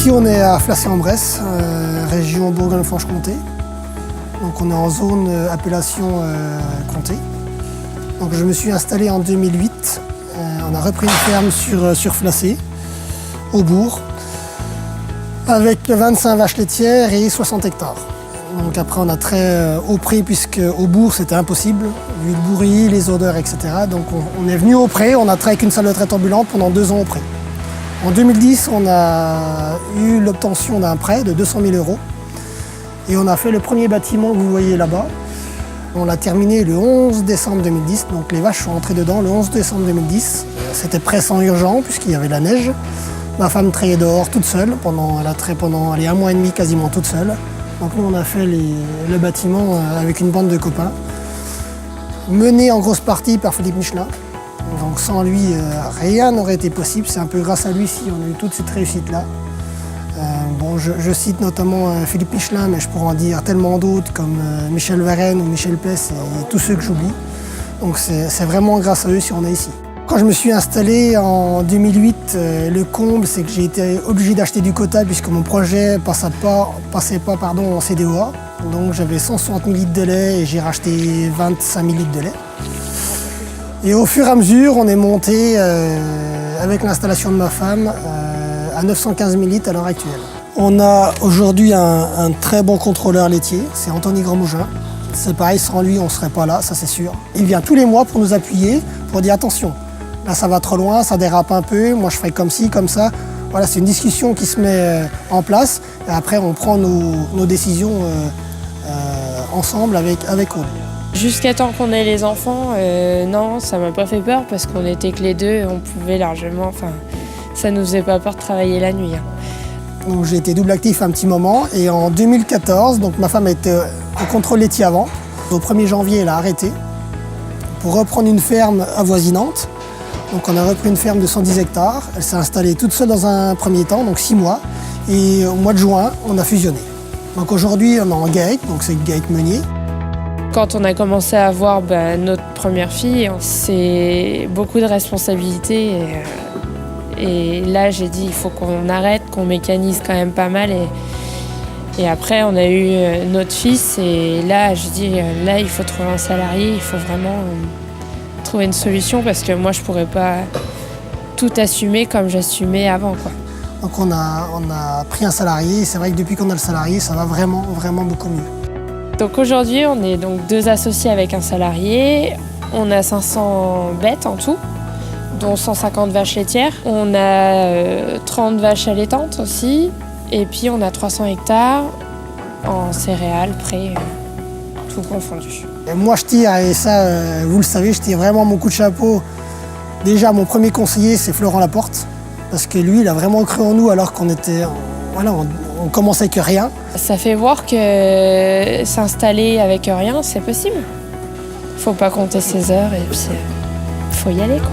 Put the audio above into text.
Ici, on est à Flacé-en-Bresse, région Bourgogne-Franche-Comté. Donc on est en zone appellation comté. Donc je me suis installé en 2008. On a repris une ferme sur Flacé, au bourg, avec 25 vaches laitières et 60 hectares. Donc après on a très haut pré puisque au bourg c'était impossible, vu le bruit, les odeurs, etc. Donc on est venu au pré, on a travaillé avec une salle de traite ambulante pendant 2 ans au pré. En 2010, on a eu l'obtention d'un prêt de 200 000 € et on a fait le premier bâtiment que vous voyez là-bas. On l'a terminé le 11 décembre 2010, donc les vaches sont entrées dedans le 11 décembre 2010. C'était presque en urgent puisqu'il y avait de la neige. Ma femme travaillait dehors toute seule, elle a travaillé pendant 1 mois et demi quasiment toute seule. Donc nous on a fait le bâtiment avec une bande de copains, mené en grosse partie par Philippe Michelin. Donc sans lui, rien n'aurait été possible. C'est un peu grâce à lui si on a eu toute cette réussite-là. Bon, je cite notamment Philippe Michelin, mais je pourrais en dire tellement d'autres comme Michel Varenne ou Michel Pess et tous ceux que j'oublie. Donc c'est vraiment grâce à eux si on est ici. Quand je me suis installé en 2008, le comble, c'est que j'ai été obligé d'acheter du quota puisque mon projet passait pas en CDOA. Donc j'avais 160 000 litres de lait et j'ai racheté 25 000 litres de lait. Et au fur et à mesure, on est monté avec l'installation de ma femme à 915 000 litres à l'heure actuelle. On a aujourd'hui un très bon contrôleur laitier, c'est Anthony Grandmougin. C'est pareil, sans lui, on ne serait pas là, ça c'est sûr. Il vient tous les mois pour nous appuyer, pour dire attention, là ça va trop loin, ça dérape un peu, moi je ferai comme ci, comme ça. Voilà, c'est une discussion qui se met en place et après on prend nos décisions ensemble avec Aude. Jusqu'à temps qu'on ait les enfants, non, ça m'a pas fait peur parce qu'on était que les deux, on pouvait largement, ça nous faisait pas peur de travailler la nuit. Donc j'ai été double actif un petit moment et en 2014, donc ma femme était au contrôle laitier avant. Au 1er janvier, elle a arrêté pour reprendre une ferme avoisinante. Donc on a repris une ferme de 110 hectares. Elle s'est installée toute seule dans un premier temps, donc 6 mois. Et au mois de juin, on a fusionné. Donc aujourd'hui, on est en GAEC, donc c'est GAEC Meunier. Quand on a commencé à avoir notre première fille, c'est beaucoup de responsabilités. Et là, j'ai dit, il faut qu'on arrête, qu'on mécanise quand même pas mal. Et après, on a eu notre fils. Et là, j'ai dit, là, il faut trouver un salarié. Il faut vraiment trouver une solution parce que moi, je pourrais pas tout assumer comme j'assumais avant, quoi. Donc on a pris un salarié. Et c'est vrai que depuis qu'on a le salarié, ça va vraiment, vraiment beaucoup mieux. Donc aujourd'hui, on est donc 2 associés avec un salarié. On a 500 bêtes en tout, dont 150 vaches laitières. On a 30 vaches allaitantes aussi. Et puis on a 300 hectares en céréales, pré, tout confondu. Et moi je tire, et ça vous le savez, je tire vraiment mon coup de chapeau. Déjà mon premier conseiller c'est Florent Laporte, parce que lui il a vraiment cru en nous alors qu'on était, on commençait avec rien. Ça fait voir que s'installer avec rien c'est possible. Faut pas compter ses heures et puis faut y aller, quoi.